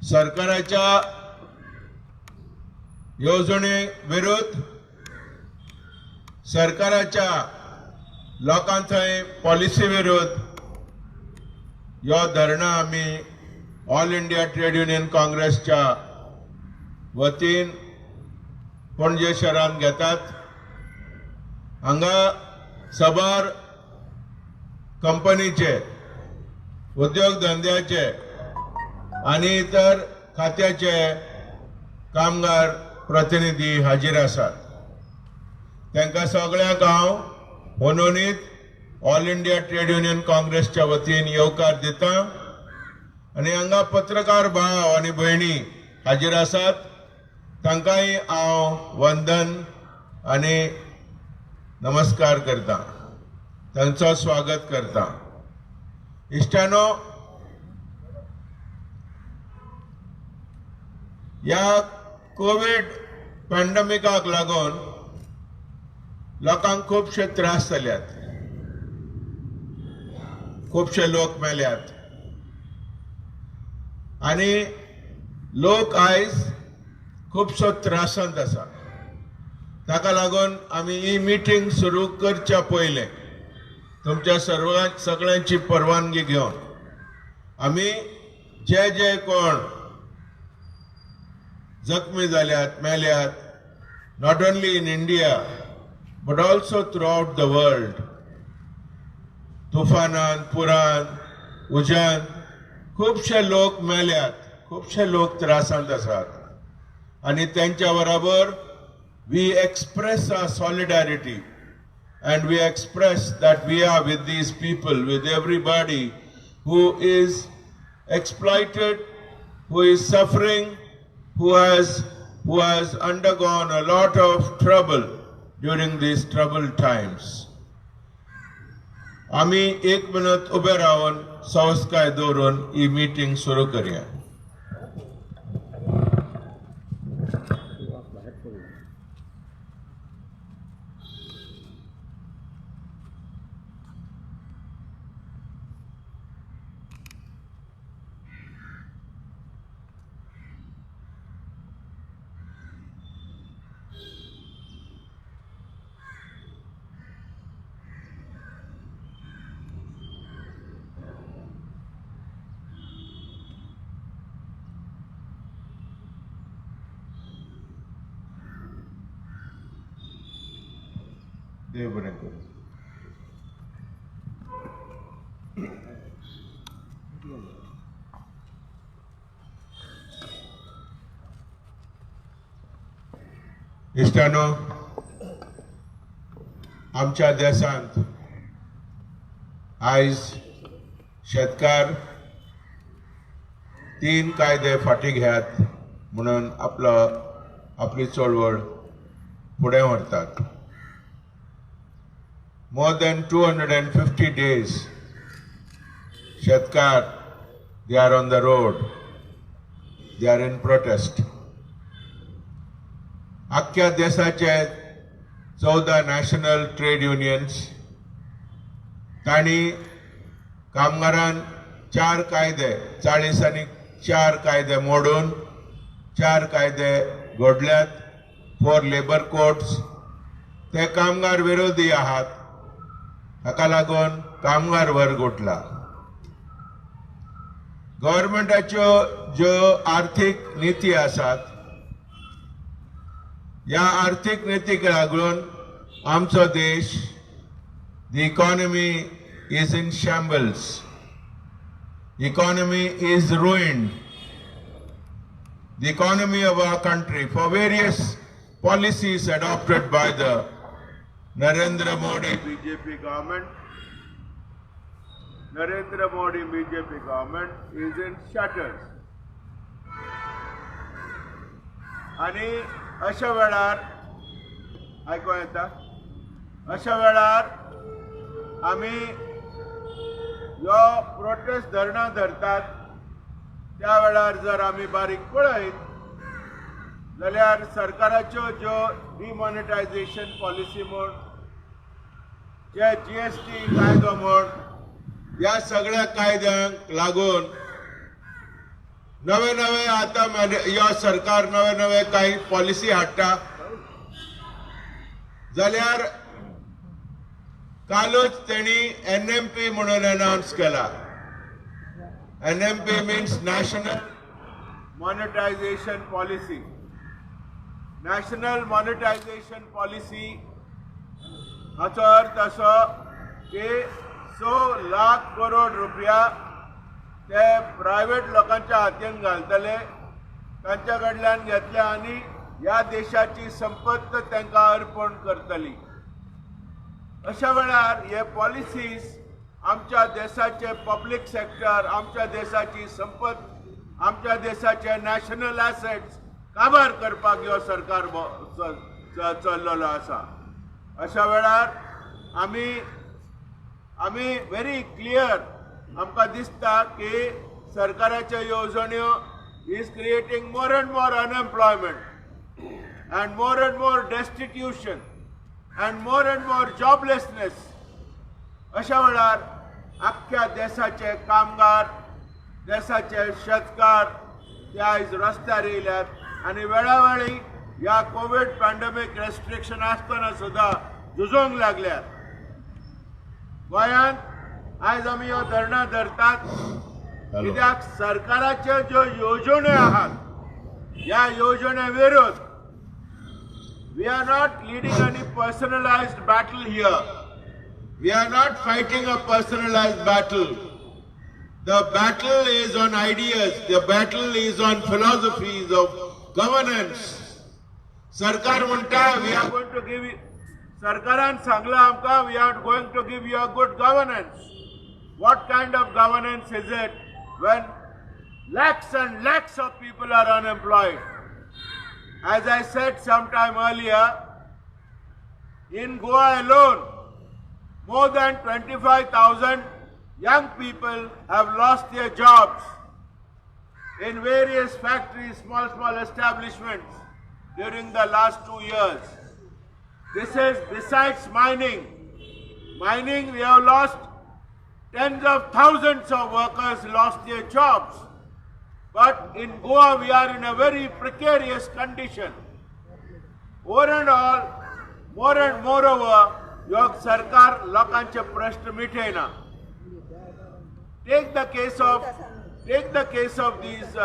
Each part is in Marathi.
सरकाराच्या योजने विरुद्ध सरकाराच्या लोकांचो पॉलिसी विरुद्ध यो धरणा आम्ही ऑल इंडिया ट्रेड युनियन काँग्रेसच्या वतीन पणजे शहरात घेतात। हांगा सबार कंपनीचे उद्योग धंद्याचे आणि इतर खात्याचे कामगार प्रतिनिधी हाजीर आसात। त्यांका सगळ्यांक हांव मनोनीत ऑल इंडिया ट्रेड युनियन काँग्रेसच्या वतीन येवकार दिता आणि हांगा पत्रकार भाव आणि भयणी हाजीर आसात। तांकांय हांव वंदन आणि नमस्कार करता, तांचो स्वागत करता। इश्टानो, या कोविड पॅन्डेमिकाक लागून लोकांक खूबशे त्रास जाल्यात, खूबशे लोक मेल्यात आणि लोक आयज खूबसो त्रासांत आसा। ताका लागून आमी ही मीटिंग सुरू करच्या पयले तुमच्या सगळ्यांची परवानगी घेवन आमी जे कोण जखमी जाल्यात, मेल्यात, not only in India but also throughout the world, तुफानान, पुरान, उजान खूबशे लोक मेल्यात, खूबशे लोक त्रासांत आसात आणि त्यांच्या बरोबर we express our solidarity and we express that we are with these people, with everybody who is exploited, who is suffering, who has undergone a lot of trouble during these troubled times. आम्ही 1 मिनिट उभे राहून संस्कार दवरून ही मीटिंग सुरू करूया। देव बरें करूं। इश्टानो, आमच्या देशांत आयज शेतकार 3 कायदे फाटी घेयात म्हणून आपली चळवळ फुडें व्हरतात। More than 250 days, Shetkar, they are on the road, they are in protest. अख्ख्या देशाचे 14 नॅशनल ट्रेड युनियन्स तांणी कामगारांक 4 कायदे 40 आनी 4 कायदे मोडून 4 कायदे घडल्यात। 4 लेबर कोड्स ते कामगार विरोधी आहात, हाका लागून कामगार वर्ग उठला। गव्हर्नमेंटाच्यो ज्यो आर्थीक नीती आसात, या आर्थीक नीतीक लागून आमचो देश, the economy is in shambles, economy is ruined. The economy of our country, for various policies adopted by the Narendra Modi BJP government, Narendra Modi BJP government is in shutters. आणि अशा वेळार आयको येता, अशा वेळार आम्ही जो प्रोटेस्ट धरणा धरतात त्या वेळार जर आम्ही बारीक पळयत जाल्यार सरकाराच्यो ज्यो डिमॉनिटायझेशन पॉलिसी म्हण, जे GST कायदो म्हण, या सगळ्या कायद्यांक लागून नवे नवे आता ह्यो सरकार नवे नवे काही पॉलिसी हाडटा जाल्यार कालच तेणी NMP म्हणून अनाउन्स केला. NMP means national monetization policy. National monetization policy हाचो अर्थ असो की 100 लाख करोड रुपया ते प्रायव्हेट लोकांच्या हातीन घालतले, तांच्या कडल्यान घेतले आनी ह्या देशाची संपत्त तांकां अर्पण करतली. अशा वेळार हे पॉलिसीज आमच्या देशाचे पब्लीक सेक्टर, आमच्या देशाची संपत, आमच्या देशाचे नॅशनल ॲसेट्स काबार करपाक ह्यो सरकार चल्लेलो आसा. अशा वेळार आमी व्हेरी क्लियर आमकां दिसता की सरकाराच्यो येवजण्यो is creating more and more unemployment and more destitution and more joblessness. अशा वेळार अख्ख्या देशाचे कामगार, देशाचे शेतकार ते आयज रस्त्यार येयल्यात आनी वेळावेळी ह्या कोविड पॅन्डेमीक रेस्ट्रिक्शन आसतना सुद्धा झुजोंक लागल्यात. गोंयांत आयज आमी ह्यो धरणां धरतात कित्याक सरकाराच्यो ज्यो येवजण्यो आहात ह्या येवजणे विरोध. We are not leading any personalized battle here. We are not fighting a personalized battle. The battle is on ideas. The battle is on philosophies of governance. Sarkar म्हणटा we are going to give you, सरकारान सांगला आमकां we are going to give you a good governance. What kind of governance is it when lakhs and lakhs of people are unemployed? As I said sometime earlier, in Goa alone, more than 25,000 young people have lost their jobs in various factories, small establishments during the last 2 years. This is besides mining. Mining, we have lost tens of thousands of workers lost their jobs. But in Goa, we are in a very precarious condition. Over and all, more and moreover, your sarkar lokanche prashna mithena. Take the case of these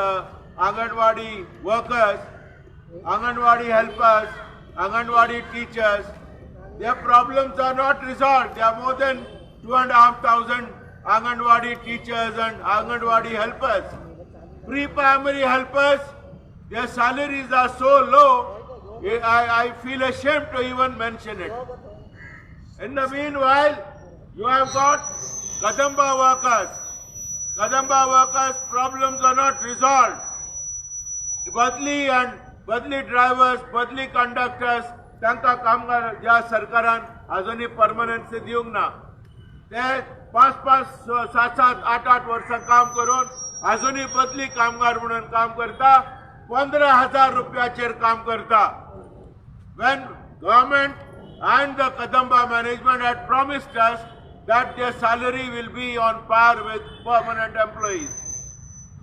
Anganwadi workers, Anganwadi helpers, Anganwadi teachers. Their problems are not resolved. There are more than 2,500 Anganwadi teachers and Anganwadi helpers. Pre-primary helpers, their salaries are so low, I feel ashamed to even mention it. In the meanwhile, you have got Kadamba workers. Kadamba workers' problems are not resolved. Badli drivers, badli conductors, तांकां कामगार ज्या सरकारान अजुनी परमनन्सी दिवंक ना. ते 5-5, 7-7, 8-8 वर्सां काम करून अजुनी बदली कामगार म्हणून काम करता, 15,000 रुपयाचेर काम करता. When government and the Kadamba management had promised us that their salary will be on par with permanent employees.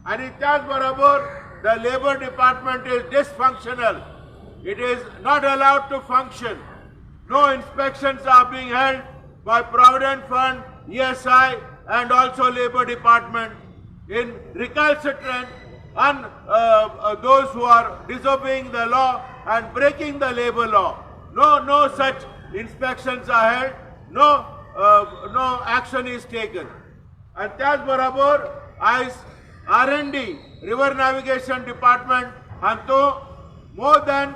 And त्याच बरोबर the labor department is dysfunctional. It is not allowed to function. No inspections are being held by Provident Fund, ESI and also Labor Department in recalcitrant and those who are disobeying the law and breaking the labor law. No such inspections are held. No action is taken. And त्याच बरोबर as R&D, River Navigation Department, and to more than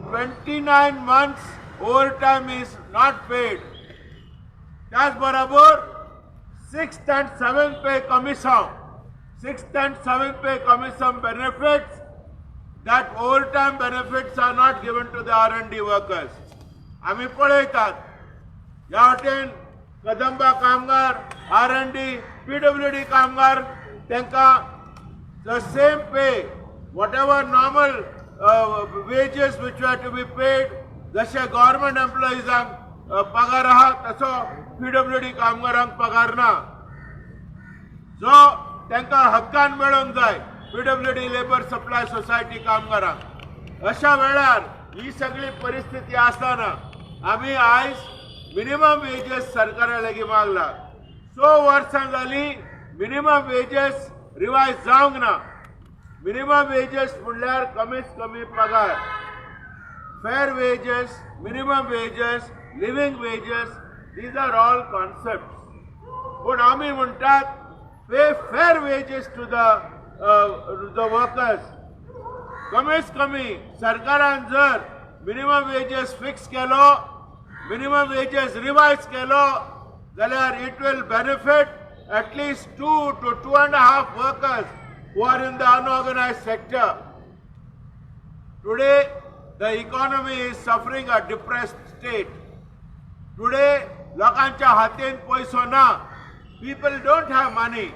29 months overtime is not paid. त्याच बरोबर 6th and 7th pay commission benefits, that overtime benefits are not given to the R&D workers. आम्ही पळयतात ह्या वाटेन कदंबा कामगार, R&D, PWD कामगार तांकां the same pay, whatever normal wages which were to be paid, जशे government employeesank पगार आहा तसो PWD कामगारांक पगार ना. जो तांकां हक्कान मेळोंक जाय PWD लेबर सप्लाय सोसायटी कामगारांक अशा वेळार ही सगळी परिस्थिती आसतना आम्ही आयज मिनिमम वेजेस सरकारा लागीं मागला 100 वर्सां जाली मिनिमम वेजेस रिवायज जावंक ना. मिनिमम वेजेस म्हणल्यार कमीत कमी पगार, fair wages, minimum wages, living wages, these are all concepts. But आम्ही म्हणतात pay fair wages to the workers. कमीत कमी सरकारान जर मिनिमम वेजेस फिक्स केलो, मिनिमम वेजेस रिवाइज केलो जाल्यार it will benefit at least 2 to 2.5 workers who are in the unorganized sector. Today, the economy is suffering a depressed state. Today, लोकांच्या हातीन पैसो ना. People don't have money.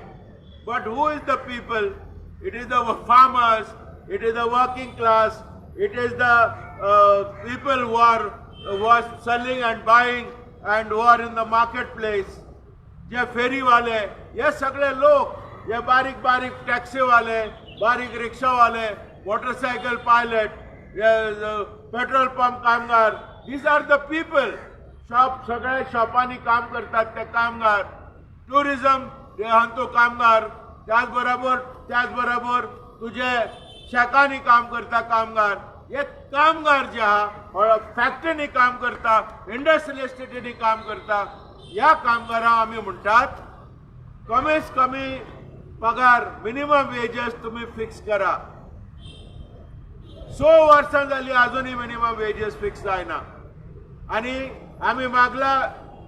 But who is the people? It is the farmers, it is the working class, it is the people who are selling and buying and who are in the marketplace. जे फेरी वाले, ये सगळे लोक, ये बारीक बारीक टॅक्सी वाले, बारीक रिक्षा वाले, मोटरसायकल पायलट, पेट्रोल पंप कामगार, these are the people. सगळे शॉपांनी काम करतात ते कामगार, टुरिझम ते हांतू कामगार, त्याचबरोबर तुझे शेकांनी काम करता कामगार, हे कामगार जे आहा फॅक्टरीनी काम करता, इंडस्ट्रियल इस्टेटीनी काम करता, या कामगारांक आम्ही म्हणतात कमीत कमी पगार मिनिमम वेजेस तुम्ही फिक्स करा. 100 वर्सां जाली अजूनही मिनिमम वेजेस फिक्स जायना. आणि आम्ही मागला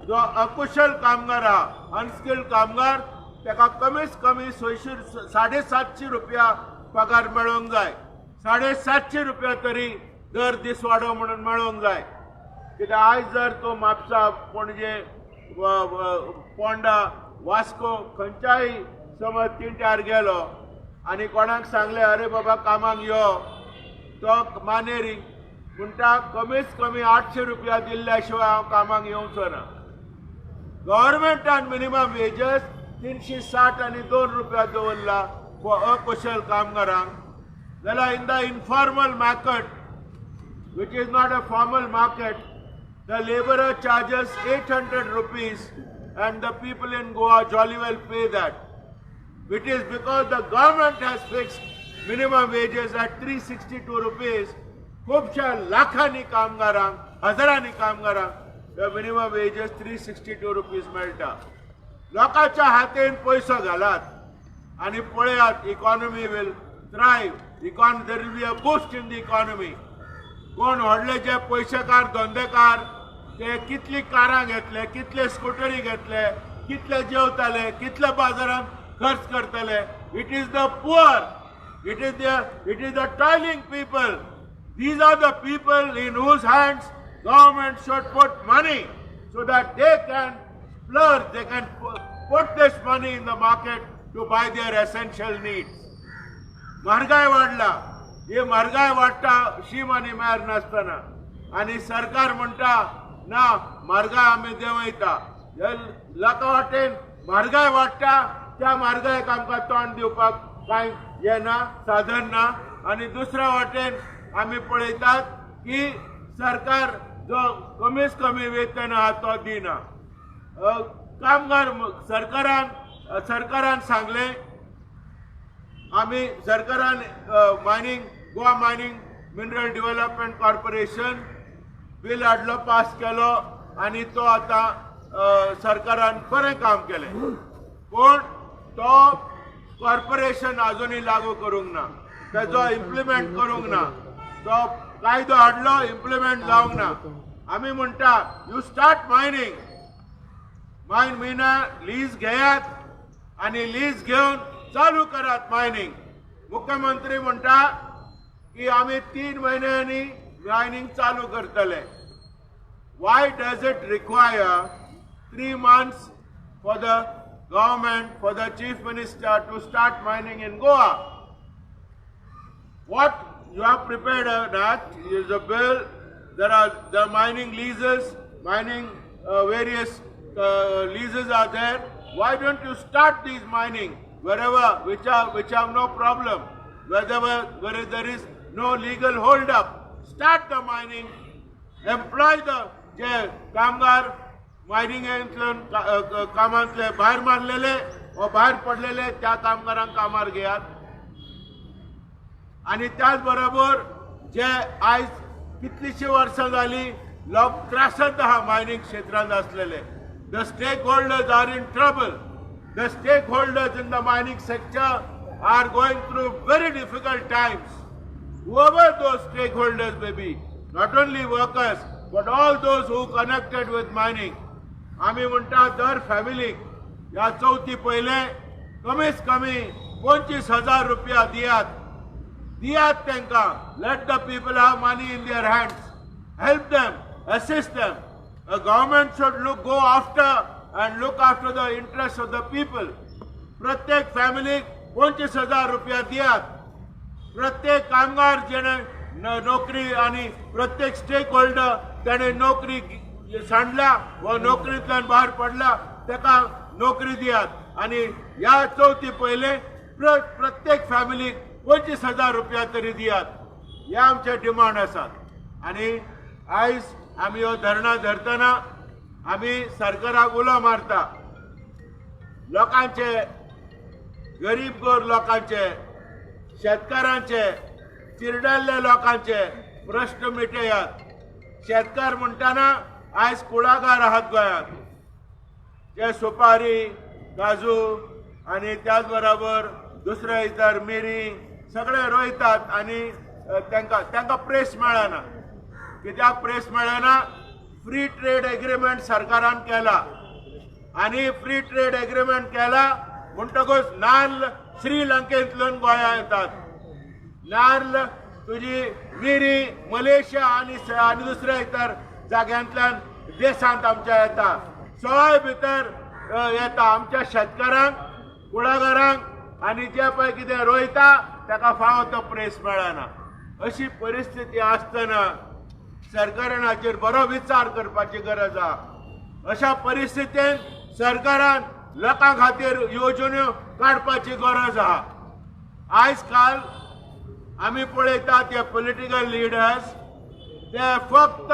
जो अकुशल कामगार आहा, अनस्किल्ड कामगार, ताका कमीत कमी 750 रुपया पगार मेळोंक जाय. 750 रुपया तरी दर दिसवाडो म्हणून मेळोंक जाय. कित्याक आयज जर तो म्हापसा, पणजे, पोंडा, वास्को खंयच्याय समज तिंट्यार गेलो आनी कोणाक सांगले अरे बाबा कामाक यो, तो मानेरी म्हणटा कमीत कमी 800 रुपया दिल्ल्या शिवाय हांव कामाक येवचो ना. गव्हर्नमेंटान मिनिमम वेजेस 360 आनी 2 रुपया दवरला अकुशल कामगारांक. जाल्यार in the informal market, which is not a formal market, the laborer charges 800 rupees and the people in Goa jolly well pay that. It is because the government has fixed minimum wages at 362 rupees. खूपशा लाखांनी कामगारांक, हजारांनी कामगारांक मिनिमम वेजेस 362 रुपीज मेळटा. लोकांच्या हातीन पैसो घालात आणि पळयात economy will thrive. There will be a boost in the economy. कोण व्हडले जे पयशेकार धंदेकार ते कितली कारां घेतले, कितले स्कूटरी घेतले, कितले जेवताले, कितले बाजारात खर्च करतले. It is the poor, it is the toiling people. These are the people in whose hands government should put money so that they can splurge, they can put this money in the market to buy their essential needs. महागाई वाढला, हे महागाई वाढता शीम आणि मेर नसताना आणि सरकार म्हणता ना महागाई आम्ही देवयता. लोकां वाटेन महागाई वाडटा, त्या महागाईक आमकां तोंड दिवपाक कांय हे ना, साधन ना. आणि दुसऱ्या वाटेन आम्ही पळयतात की सरकार जो कमीत कमी वेतन आहा तो दिना. कामगार सरकारान सांगले, आम्ही सरकारान Goa mining mineral development corporation bill हाडलो, पास केलो आणि तो आता सरकारान बरें काम केले. पण तो कॉर्पोरेशन अजूनही लागू करूंक ना, त्याचो इम्प्लिमेंट करूंक ना. तो कायदो हाडलो, इम्प्लिमेंट जावंक ना. आम्ही म्हणटा यू स्टार्ट मायनिंग, लीज घेयात आणि लीज घेऊन चालू करात मायनिंग. मुख्यमंत्री म्हणटा की आम्ही 3 महिन्यांनी मायनिंग चालू करतले. Why does it require 3 months for the government, for the chief minister to start mining in Goa? What you have prepared that is a bill. There are the mining leases, various leases are there. Why don't you start these mining wherever which have no problem, where there is no legal hold up, start the mining, employ the जे कामगार मायनिंग कामांतले भायर मारलेले व भायर पडलेले त्या कामगारांक कामार घेयात आणि त्याच बरोबर जे आज कितलीशी वर्सां जाली लोक त्रासात आहा मायनिंग क्षेत्रांत आसलेले. The stakeholders are in trouble. The stakeholders in the mining sector are going through very difficult times. whoever those stakeholders may be, not only workers but all those who connected with mining. आम्ही म्हणटा दर फॅमिलीक या चौथी पहिले कमीत कमी 25,000 रुपया दियात तांकां. Let the people have money in their hands. Help them, assist them. A government should go after the interests of the people. प्रत्येक फॅमिलीक 25,000 रुपया दियात. प्रत्येक कामगार जेणे नोकरी आणि प्रत्येक स्टेक होल्डर त्याने नोकरी सांडला व नोकरीतल्यान भायर पडला ताका नोकरी दियात आणि या चौथी पहिले प्रत्येक फॅमिलीक 25,000 रुपया तरी दियात. हे आमचे डिमांड आसात. आणि आयज आमी हो धरणा धरतना आमी सरकाराक उलो मारता. लोकांचे गरीब गोर लोकांचे, शेतकारांचे, चिरडल्ले लोकांचे प्रश्न मिटयात. शेतकार म्हणटाना आयज कुळागर आहात गोंयांत जे सुपारी, काजू आणि त्याच बरोबर दुसरे इतर मिरी सगळे रोयतात आणि तांकां प्रेस मेळना. कित्याक प्रेस मेळना? फ्री ट्रेड एग्रीमेंट सरकारान केला आणि फ्री ट्रेड एग्रीमेंट केला म्हणटकूच नाल्ल श्रीलंकेंतल्यान गोंयां येतात. नाल्ल तुजी मिरी मलेशिया आणि दुसऱ्या इतर जाग्यांतल्यान देशांत आमच्या येता. सवाय भितर येता आमच्या शेतकारांक, कुळागरांक आणि जे पळय कितें रोयता ताका फावो तो प्रेस मेळना. अशी परिस्थिती आसतना सरकारान हाचेर बरो विचार करपाची गरज आहा. अशा परिस्थितीत सरकारान लोकां खातीर येवजण्यो काडपाची गरज आहा. आयज काल आमी पळयतात ते पॉलिटिकल लिडर्स ते फक्त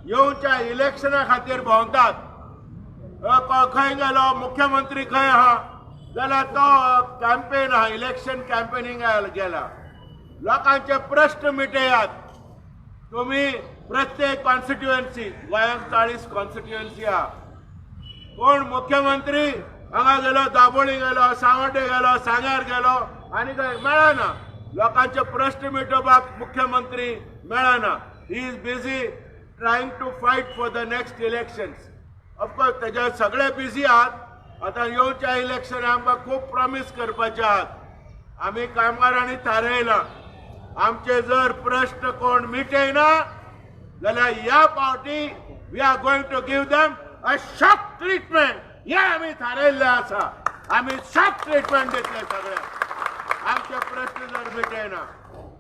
येवच्या इलेक्शना खातीर भोंवतात. खंय गेलो मुख्यमंत्री खंय आहा जाल्यार तो कॅम्पेन आहा, इलेक्शन कॅम्पेनिंगाक गेला. लोकांचे प्रश्न मिटयात. तुम्ही प्रत्येक कॉन्स्टिट्युएन्सी, गोंयांत 40 कॉन्स्टिट्युएन्सी आहा. कोण मुख्यमंत्री हांगा गेलो, दाबोळी गेलो, सावड्डे गेलो, सांग्यार गेलो आनी खंय मेळना. लोकांचे प्रश्न मिटोवपाक मुख्यमंत्री मेळना. He is busy trying to fight for the next elections. Of course तेजे सगळे बिझी आहात. आतां येवच्या इलेक्शन आमकां खूब प्रॉमिस करपाचे आहात. आमी कामगारांनी थारायलां आमचे जर प्रश्न कोण मिटयना जाल्यार ह्या फावटी we are going to give them a shock treatment. हे आमी थारायल्लें आसा. आमी शॉक ट्रीटमेंट दितले सगळे आमचे प्रश्न जर मिटयना.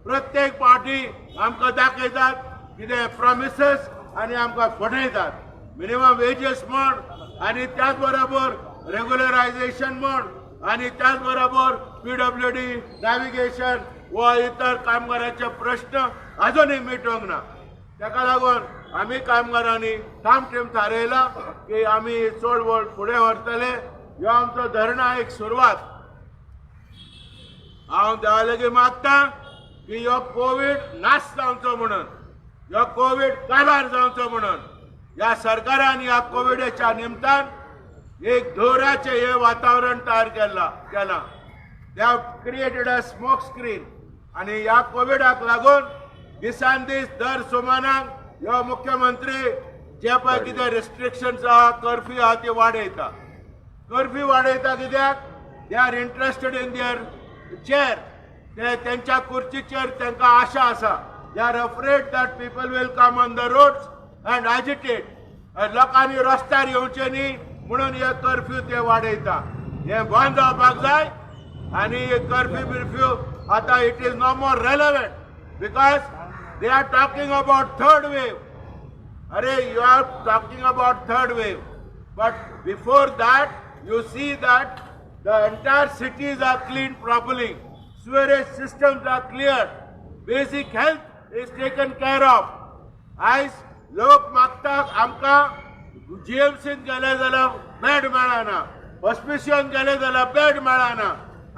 प्रत्येक पार्टी आमकां दाखयतात कितें प्रॉमिसेस आनी आमकां फटयतात. मिनिमम वेजेस म्हण आनी त्याच बरोबर रेग्युलरायझेशन म्हण आनी त्याच बरोबर PWD नॅव्हिगेशन व इतर कामगारांचे प्रश्न अजूनही मिटोवंक ना. ताका लागून आमी कामगारांनी ठाम ठेम थारायला की आमी चळवळ फुडें व्हरतले. ह्यो आमचो धरणा एक सुरवात. हांव देवा लागीं मागता की ह्यो कोवीड नाश जावचो म्हणून, ह्यो कोवीड काबार जावचो म्हणून ह्या सरकारान ह्या कोविडाच्या निमतान एक धोराचें हे वातावरण तयार केला. They have created a smoke screen आणि ह्या कोविडाक लागून दिसान दीस दर सुमाराक ह्यो मुख्यमंत्री जे पळय कितें रिस्ट्रिक्शन्स आहा, कर्फ्यू आहा ती वाडयता. कर्फ्यू वाडयता कित्याक? They are interested in their chair. ते त्यांच्या खुर्चीचेर तांकां आशा आसा. They are afraid that people will come on the roads and agitate. लोकांनी रस्त्यार येवचें न्ही म्हणून हे कर्फ्यू ते वाडयता. हे बंद जावपाक जाय आणि कर्फ्यू बिर्फ्यू आता it is no more relevant because they are talking about third wave. अरे you are talking about third wave, but before that you see that The entire cities are cleaned properly. Sewerage systems are cleared. Basic health is taken care of. आयज लोक मागतात आमकां GMCन गेले जाल्यार बेड मेळना, हॉस्पिसियोन गेले जाल्यार बेड मेळना,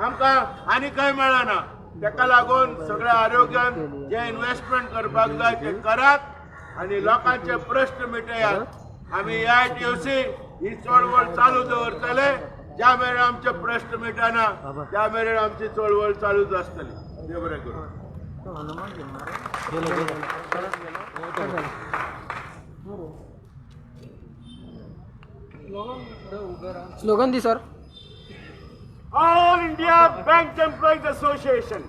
आमकां आनी कांय मेळना. ताका लागून सगळ्या आरोग्यान जे इन्व्हेस्टमेंट करपाक जाय ते करात आनी लोकांचे प्रश्न मिटयात. आमी AITUC ही चळवळ चालू दवरतले. ज्या मेरेन आमचे प्रश्न मिटना त्या मेरेन आमची चळवळ चालूच आसतली. देव बरें करूं. स्लोगन दी sir. All India Bank Employees Association.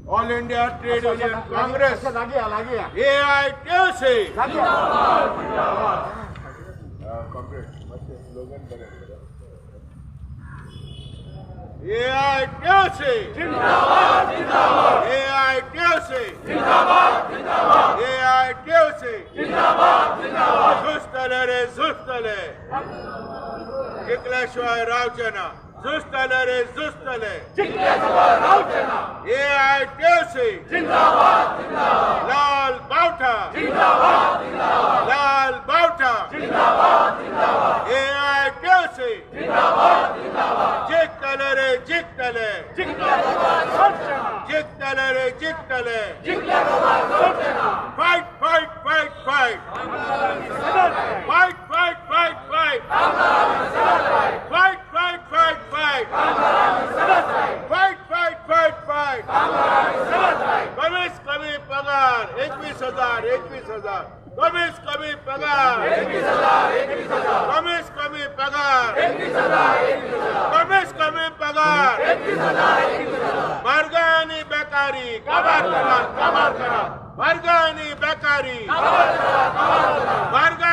All India Trade Union Congress. लागे AITUC. AITUC. AITUC. AITUC. झुजतले रे झुजतले, जिंकल्याशिवाय रावचे ना. झुजतले रे झुजतले, AITUC. लाल बावटा, लाल बावटा, AITUC. जिंकतले रे जिंकतले, जिंकतले रे जिंकतले. Fight fight fight fight, fight fight fight fight, fight fight fight fight, fight fight fight fight. कमीच कमी पगार 21,000, 21,000. कमीच कमी पगार 21,000, कमीच कमी पगार 21,000, कमीच कमी पगार 21,000. वर्गानी बेकारी काबार करा, काबार करा. वर्गानी बेकारी